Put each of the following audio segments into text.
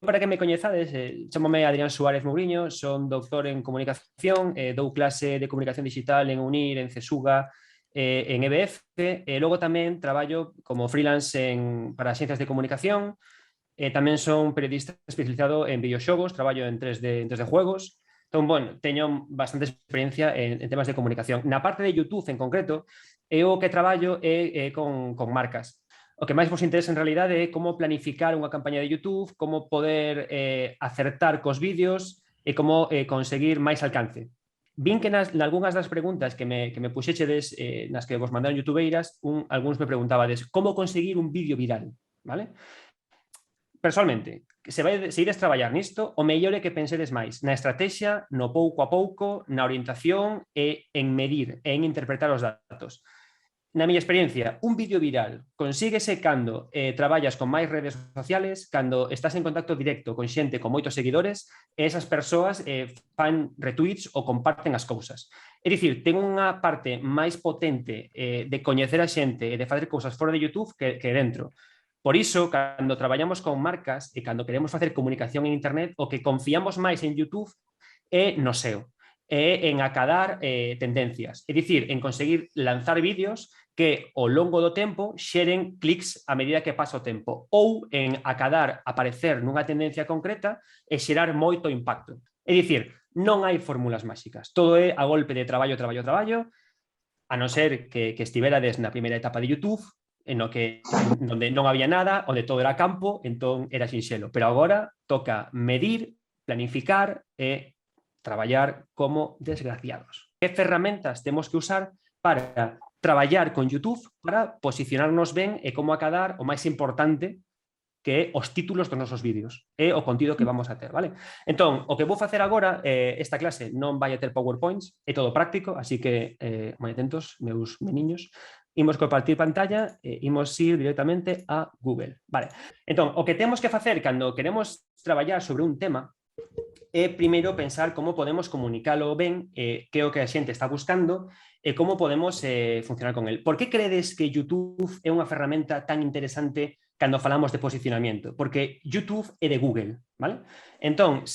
para que me coñezades, chámome Adrián Suárez Mourinho, son doctor en comunicación, dou clase de comunicación digital en UNIR, en CESUGA, en EBF, e logo tamén traballo como freelance para ciencias de comunicación, tamén son periodista especializado en videoxogos, traballo en 3D juegos. Entón, bueno, teño bastante experiencia en temas de comunicación. Na parte de YouTube, en concreto, eu o que traballo é con marcas. O que máis vos interesa en realidade é como planificar unha campaña de YouTube, como poder acertar cos vídeos e como conseguir máis alcance. Vin que nalgúnas das preguntas que me puxechedes, nas que vos mandaron youtubeiras, algúns me preguntabades como conseguir un vídeo viral, vale? Personalmente, se ides traballar nisto, o mellor é que pensedes máis na estrategia, no pouco a pouco, na orientación e en medir e en interpretar os datos. Na miña experiencia, un vídeo viral consíguese cando traballas con máis redes sociales, cando estás en contacto directo con xente con moitos seguidores e esas persoas fan retweets ou comparten as cousas. É dicir, ten unha parte máis potente de coñecer a xente e de facer cousas fora de YouTube que dentro. Por iso, cando traballamos con marcas e cando queremos facer comunicación en internet, o que confiamos máis en YouTube é no SEO, é en acadar tendencias, é dicir, en conseguir lanzar vídeos que ao longo do tempo xeren clics a medida que pasa o tempo ou en acadar aparecer nunha tendencia concreta e xerar moito impacto. É dicir, non hai fórmulas máxicas, todo é a golpe de traballo, a non ser que estiverades na primeira etapa de YouTube, onde non había nada, onde todo era campo, entón era sinxelo. Pero agora toca medir, planificar e traballar como desgraciados. Que ferramentas temos que usar para traballar con YouTube para posicionarnos ben e como acadar o máis importante que é os títulos dos nosos vídeos e o contido que vamos a ter, vale? Entón, o que vou facer agora, esta clase non vai a ter PowerPoints, é todo práctico, así que moi atentos, meus meniños. Imos compartir pantalla e imos ir directamente a Google, vale? Entón, o que temos que facer cando queremos traballar sobre un tema é primeiro pensar como podemos comunicalo ben, que é o que a xente está buscando e como podemos funcionar con el. Por que credes que YouTube é unha ferramenta tan interesante cando falamos de posicionamiento? Porque YouTube é de Google, vale? Entón,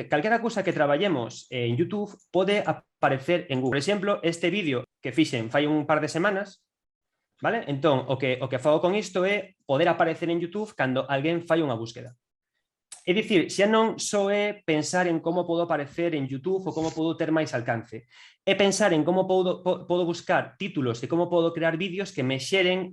calquera cousa que traballemos en YouTube pode aparecer en Google. Por exemplo, este vídeo que fixen fai un par de semanas, vale? Entón, o que fago con isto é poder aparecer en YouTube cando alguén fai unha búsqueda. É dicir, xa non só é pensar en como podo aparecer en YouTube ou como podo ter máis alcance. É pensar en como podo buscar títulos e como podo crear vídeos que me xeren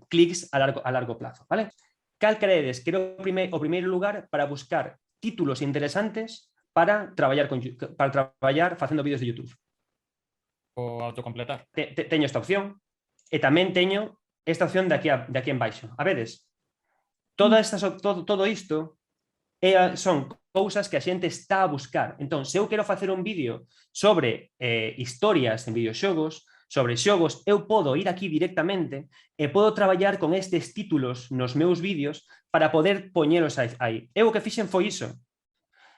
clics a largo plazo. Vale? Cal credes que era o primeiro lugar para buscar títulos interesantes para traballar facendo vídeos de YouTube? O autocompletar. Teño esta opción e tamén teño esta opción de aquí en baixo. A vedes? Todo isto son cousas que a xente está a buscar. Entón, se eu quero facer un vídeo sobre historias en videoxogos, sobre xogos, eu podo ir aquí directamente e podo traballar con estes títulos nos meus vídeos para poder poñelos aí. Eu o que fixen foi iso.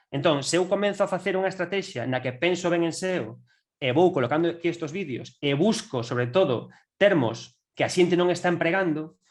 Entón, se eu comenzo a facer unha estrategia na que penso ben en SEO e vou colocando aquí estes vídeos e busco, sobre todo, termos que a xente non está empregando,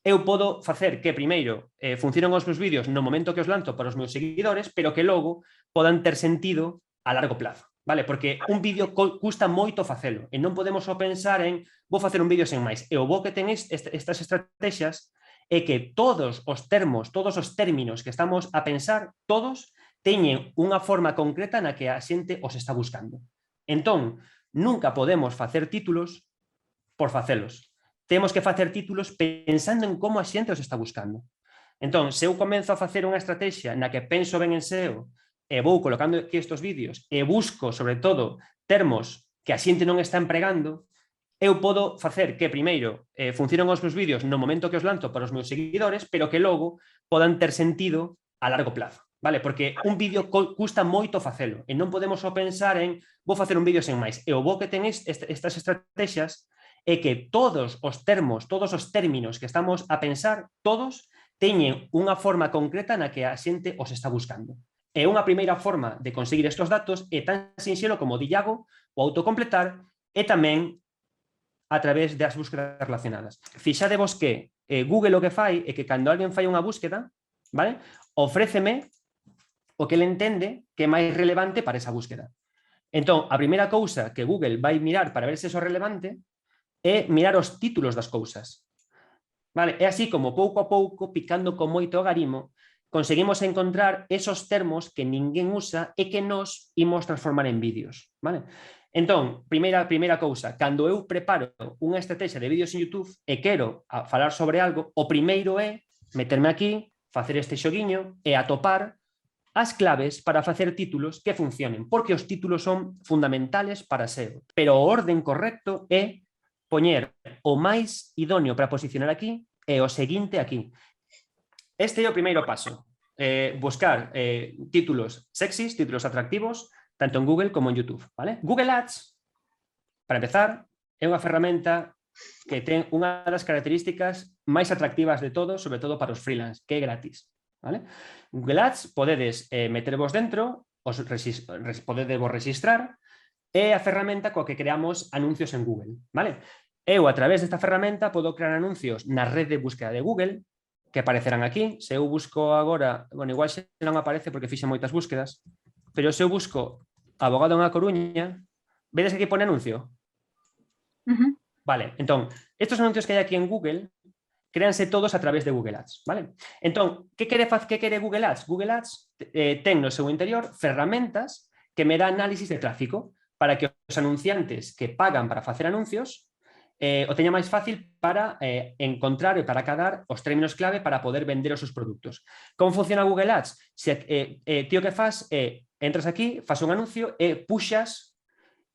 eu podo facer que, primeiro, funcionen os meus vídeos no momento que os lanzo para os meus seguidores, pero que logo podan ter sentido a largo plazo, vale? Porque un vídeo custa moito facelo e non podemos só pensar en vou facer un vídeo sen máis. E o bo que ten estas estrategias é que todos os termos, todos os términos que estamos a pensar, todos teñen unha forma concreta na que a xente os está buscando. Entón, nunca podemos facer títulos por facelos. Temos que facer títulos pensando en como a xente os está buscando. Entón, se eu comenzo a facer unha estrategia na que penso ben en SEO e vou colocando aquí estes vídeos e busco, sobre todo, termos que a xente non está empregando, eu podo facer que, primeiro, funcionen os meus vídeos no momento que os lanzo para os meus seguidores, pero que logo podan ter sentido a largo plazo. Vale? Porque un vídeo custa moito facelo e non podemos só pensar en vou facer un vídeo sen máis. E o bo que ten estas estrategias é que todos os termos, todos os términos que estamos a pensar, todos teñen unha forma concreta na que a xente os está buscando. E unha primeira forma de conseguir estes datos é tan sinxelo como Dillago, o autocompletar, e tamén a través das búsquedas relacionadas. Fixadevos que Google o que fai é que cando alguén fai unha búsqueda, vale? Ofréceme o que ele entende que é máis relevante para esa búsqueda. Entón, a primeira cousa que Google vai mirar para ver se iso é relevante é mirar os títulos das cousas. Vale? É así como pouco a pouco, picando con moito agarimo, conseguimos encontrar esos termos que ninguén usa e que nos imos transformar en vídeos. Vale? Entón, primeira cousa, cando eu preparo unha estrategia de vídeos en YouTube e quero falar sobre algo, o primeiro é meterme aquí, facer este xoguiño e atopar as claves para facer títulos que funcionen, porque os títulos son fundamentales para SEO. Pero o orden correcto é poñer o máis idóneo para posicionar aquí e o seguinte aquí. Este é o primeiro paso. Buscar títulos sexys, títulos atractivos, tanto en Google como en YouTube. ¿Vale? Google Ads, para empezar, é unha ferramenta que ten unha das características máis atractivas de todo, sobre todo para os freelance, que é gratis. ¿Vale? Google Ads podedes metervos dentro, podedes vos registrar, é a ferramenta coa que creamos anuncios en Google. ¿Vale? Eu, a través desta ferramenta, podo crear anuncios na red de búsqueda de Google, que aparecerán aquí. Se eu busco agora, bueno, igual se non aparece porque fixe moitas búsquedas, pero se eu busco abogado en A Coruña, vedes que aquí pone anuncio? Vale, entón, estos anuncios que hai aquí en Google créanse todos a través de Google Ads, vale? Entón, que quere Google Ads? Google Ads ten no seu interior ferramentas que me dá análisis de tráfico para que os anunciantes que pagan para facer anuncios o teña máis fácil para encontrar e para cadar os términos clave para poder vender os seus produtos. Como funciona Google Ads? Ti o que fas entras aquí, fas un anuncio e puxas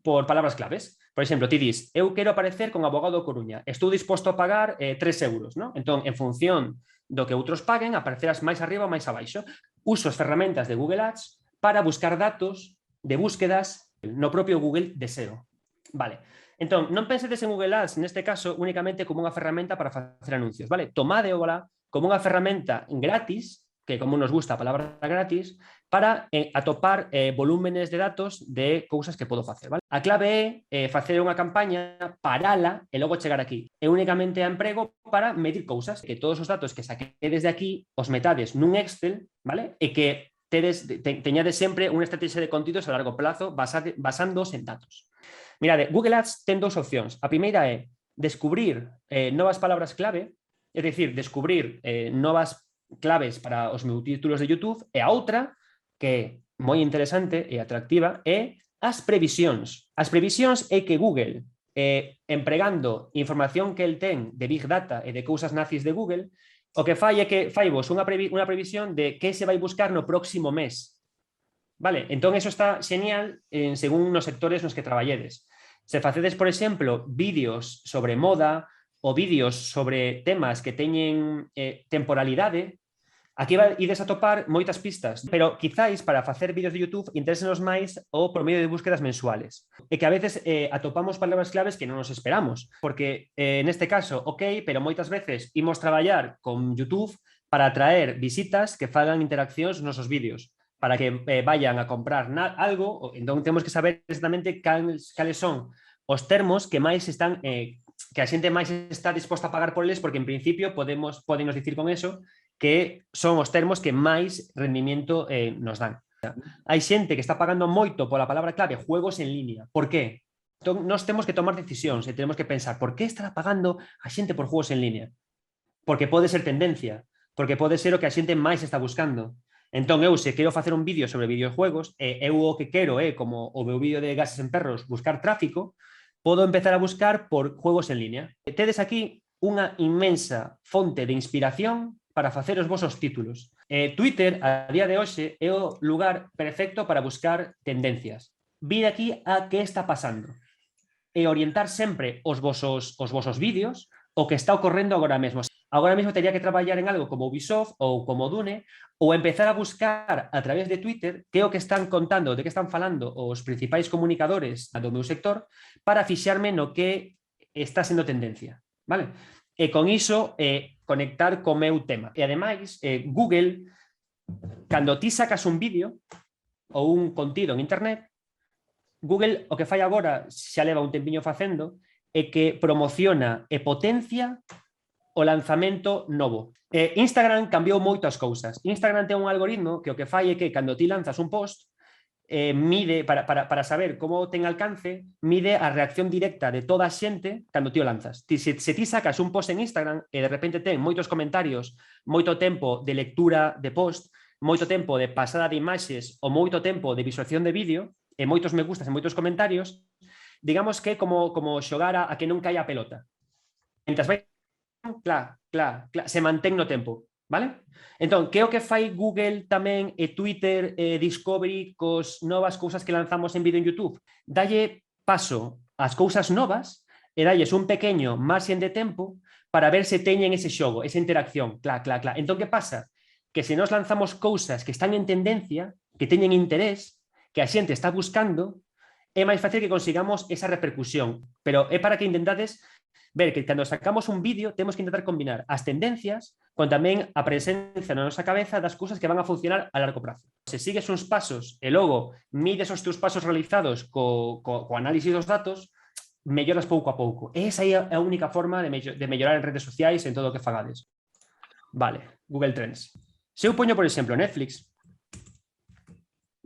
por palabras claves. Por exemplo, ti dis, eu quero aparecer con abogado Coruña, estou disposto a pagar 3 euros, ¿no? Entón, en función do que outros paguen, aparecerás máis arriba ou máis abaixo. Uso as ferramentas de Google Ads para buscar datos de búsquedas no propio Google de SEO. Vale. Entón, non pensedes en Google Ads, neste caso, únicamente como unha ferramenta para facer anuncios, vale? Tomadeola como unha ferramenta gratis, que como nos gusta a palabra gratis, para atopar volúmenes de datos de cousas que podo facer, vale? A clave é facer unha campaña, parala e logo chegar aquí. É únicamente a emprego para medir cousas, que todos os datos que saquedes de aquí os metades nun Excel, vale? E que teñades sempre unha estrategia de contidos a largo plazo basándose en datos. Mirade, Google Ads ten dous opcións. A primeira é descubrir novas palabras clave, é dicir, descubrir novas claves para os meus títulos de YouTube, e a outra, que é moi interesante e atractiva, é as previsións. As previsións é que Google, empregando información que el ten de Big Data e de cousas nazis de Google, o que fai é que faivos unha previsión de que se vai buscar no próximo mes. Vale, entón eso está genial según nos sectores nos que traballedes. Se facedes, por exemplo, vídeos sobre moda ou vídeos sobre temas que teñen temporalidade, aquí ides a topar moitas pistas, pero quizáis para facer vídeos de YouTube interésenos máis o promedio de búsquedas mensuales. E que a veces atopamos palabras claves que non nos esperamos, porque neste caso, ok, pero moitas veces imos traballar con YouTube para atraer visitas que fagan interaccións nos nosos vídeos, para que vayan a comprar algo, entón temos que saber exactamente cales son os termos que máis están que a xente máis está disposta a pagar por eles, porque en principio podenos dicir con eso que son os termos que máis rendimiento nos dan. Hai xente que está pagando moito pola palabra clave juegos en línea. Por qué? Entón, nós temos que tomar decisións e temos que pensar por que estará pagando a xente por juegos en línea? Porque pode ser tendencia, porque pode ser o que a xente máis está buscando. Entón, eu se quero facer un vídeo sobre videojuegos, eu o que quero é, como o meu vídeo de gases en perros, buscar tráfico, podo empezar a buscar por juegos en línea. Tedes aquí unha inmensa fonte de inspiración para facer os vosos títulos. Twitter, a día de hoxe, é o lugar perfecto para buscar tendencias. Vir aquí a que está pasando e orientar sempre os vosos vídeos o que está ocorrendo agora mesmo. Agora mesmo teria que traballar en algo como Ubisoft ou como Dune ou empezar a buscar a través de Twitter que é o que están contando, de que están falando os principais comunicadores do meu sector para fixarme no que está sendo tendencia. Vale? E con iso conectar co meu tema. E ademais, Google, cando ti sacas un vídeo ou un contido en internet, Google o que fai agora, xa leva un tempiño facendo, é que promociona e potencia o lanzamento novo. Instagram cambiou moito as cousas. Instagram ten un algoritmo que o que fai é que cando ti lanzas un post, mide, para saber como ten alcance, mide a reacción directa de toda a xente cando ti o lanzas. Se ti sacas un post en Instagram e de repente ten moitos comentarios, moito tempo de lectura de post, moito tempo de pasada de imaxes ou moito tempo de visualización de vídeo e moitos me gustas e moitos comentarios, digamos que como xogar a que non caia a pelota. Entras vai se mantén no tempo, vale? Entón, que é o que fai Google tamén e Twitter e Discovery cos novas cousas que lanzamos en vídeo en YouTube? Dalle paso ás cousas novas e dalles un pequeño marxen de tempo para ver se teñen ese xogo, esa interacción. Entón, que pasa? Que se nos lanzamos cousas que están en tendencia, que teñen interés, que a xente está buscando, é máis fácil que consigamos esa repercusión. Pero é para que intentades ver que cando sacamos un vídeo temos que intentar combinar as tendencias con tamén a presencia na nosa cabeza das cousas que van a funcionar a largo prazo. Se sigues uns pasos e logo mides os teus pasos realizados co análisis dos datos, melloras pouco a pouco. E esa é a única forma de mellorar en redes sociais en todo o que fagades. Vale, Google Trends. Se eu poño, por exemplo, Netflix,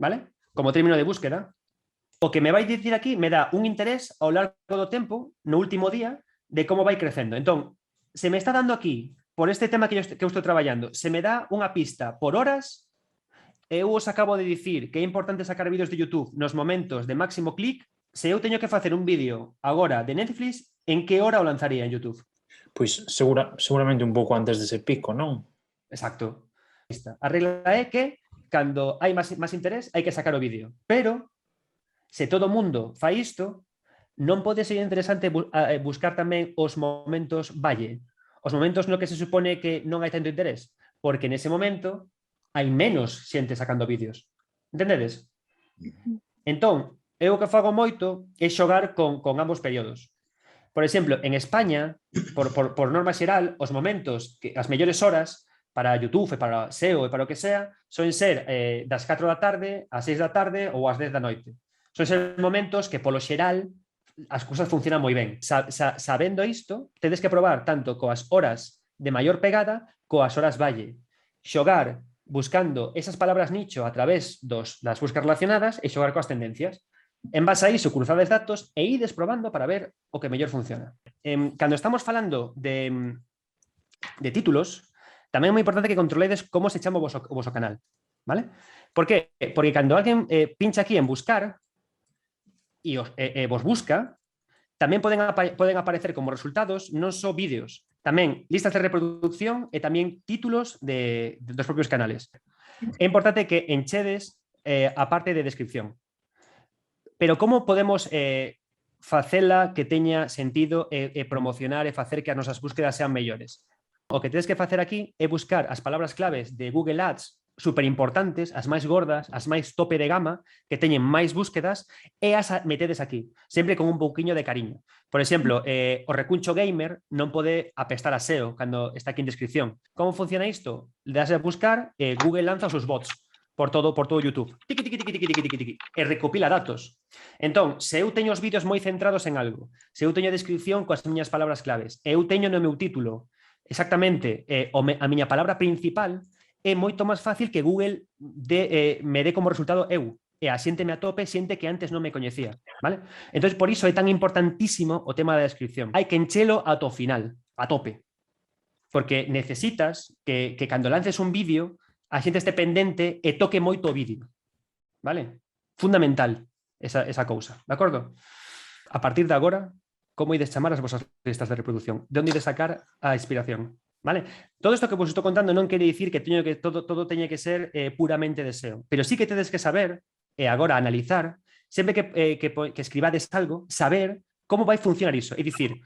vale? Como término de búsqueda, o que me vai dicir aquí me dá un interés ao largo do tempo, no último día, de como vai crecendo. Entón, se me está dando aquí, por este tema que eu estou traballando, se me dá unha pista por horas, eu os acabo de dicir que é importante sacar vídeos de YouTube nos momentos de máximo clic. Se eu teño que facer un vídeo agora de Netflix, en que hora o lanzaría en YouTube? Pois seguramente un pouco antes dese pico, non? Exacto. A regla é que cando hai máis interés hai que sacar o vídeo. Pero se todo o mundo fai isto, non pode ser interesante buscar tamén os momentos valle, os momentos no que se supone que non hai tanto interés, porque nese momento hai menos xente sacando vídeos. Entendedes? Entón, eu o que fago moito é xogar con ambos períodos. Por exemplo, en España, por norma xeral, os momentos, as mellores horas para YouTube e para SEO e para o que sea, son ser das 4 da tarde, ás 6 da tarde ou ás 10 da noite. Son ser momentos que, polo xeral, as cousas funcionan moi ben. Sabendo isto, tedes que probar tanto coas horas de maior pegada coas horas valle. Xogar buscando esas palabras nicho a través das buscas relacionadas e xogar coas tendencias. En base a iso, cruzades datos e ides probando para ver o que mellor funciona. Cando estamos falando de títulos, tamén é moi importante que controledes como se chama o voso canal. Vale? Por que? Porque cando alguén pincha aquí en buscar e vos busca, tamén poden aparecer como resultados non só vídeos, tamén listas de reproducción e tamén títulos dos propios canales. É importante que enchedes a parte de descripción. Pero como podemos facela que teña sentido e promocionar e facer que as nosas búsquedas sean mellores? O que tedes que facer aquí é buscar as palabras claves de Google Ads super importantes, as máis gordas, as máis tope de gama, que teñen máis búsquedas, e as metedes aquí, sempre con un pouquiño de cariño. Por exemplo, o recuncho gamer non pode apestar a SEO cando está aquí en descripción. Como funciona isto? Le das a buscar, Google lanza os seus bots por todo YouTube. Tiqui, tiqui, tiqui, tiqui, tiqui, tiqui, e recopila datos. Entón, se eu teño os vídeos moi centrados en algo, se eu teño a descripción coas miñas palabras claves, e eu teño no meu título exactamente a miña palabra principal, é moito máis fácil que Google me dé como resultado eu, e a xente me atope xente que antes non me coñecía, vale? Entón, por iso é tan importantísimo o tema da descripción. Hai que enchelo ata o final, a tope, porque necesitas que cando lances un vídeo a xente este pendente e toque moito o vídeo, vale? Fundamental esa cousa, de acordo? A partir de agora, como ides chamar as vosas listas de reproducción? De onde ides sacar a inspiración? Vale? Todo isto que vos estou contando non quere dicir que todo teña que ser puramente deseo, pero sí que tedes que saber, e agora analizar, sempre que escribades algo, saber como vai funcionar iso. É dicir,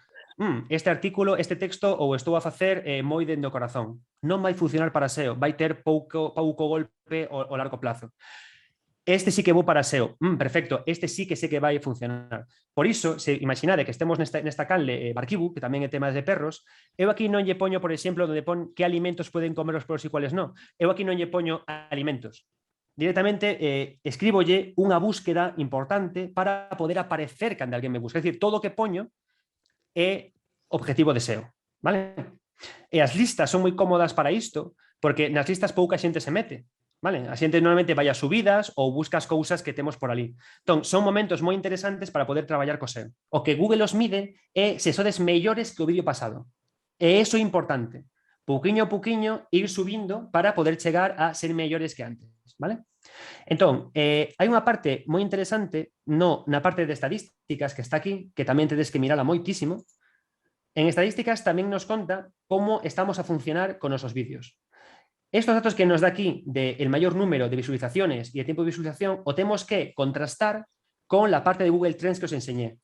este artículo, este texto, ou estou a facer moi dende o corazón. Non vai funcionar para SEO, vai ter pouco golpe ao largo plazo. Este sí que vou para SEO. Perfecto, este sí que sei que vai funcionar. Por iso, se imaginade que estemos nesta canle Barquibu, que tamén é temas de perros, eu aquí non lle poño, por exemplo, onde pon que alimentos poden comer os perros e cuáles non. Eu aquí non lle poño alimentos. Directamente escríbolle unha búsqueda importante para poder aparecer cando alguén me busca. É dicir, todo o que poño é objetivo de SEO. Vale? E as listas son moi cómodas para isto, porque nas listas pouca xente se mete. Vale? A xente normalmente vai a subidas ou buscas cousas que temos por ali. Entón, son momentos moi interesantes para poder traballar co SEO. O que Google os mide é se sodes mellores que o vídeo pasado. E iso é importante. Pouquiño a pouquiño ir subindo para poder chegar a ser mellores que antes. Vale? Entón, hai unha parte moi interesante na parte de estadísticas que está aquí, que tamén tedes que mirala moitísimo. En estadísticas tamén nos conta como estamos a funcionar con nosos vídeos. Estos datos que nos da aquí del mayor número de visualizaciones y de tiempo de visualización o tenemos que contrastar con la parte de Google Trends que os enseñé.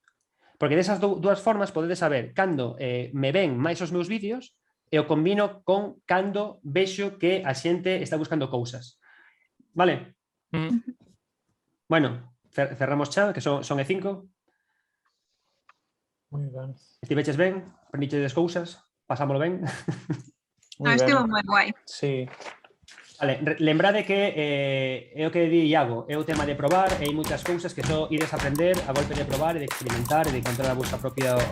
Porque desas dúas formas podedes saber cando me ven máis os meus vídeos e o combino con cando vexo que a xente está buscando cousas. Vale? Bueno, cerramos xa, que son E5. Moi ben. Estiveches ben, aprendiches cousas, pasámoslo ben. Estivo moi guai. Sí. Vale, lembrade que é o que di Iago, é o tema de probar, e hai moitas cousas que só ides a aprender a golpe de probar e de experimentar e de encontrar o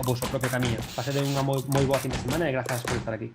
vosso propio camiño. Pasade unha moi boa fin de semana e grazas por estar aquí.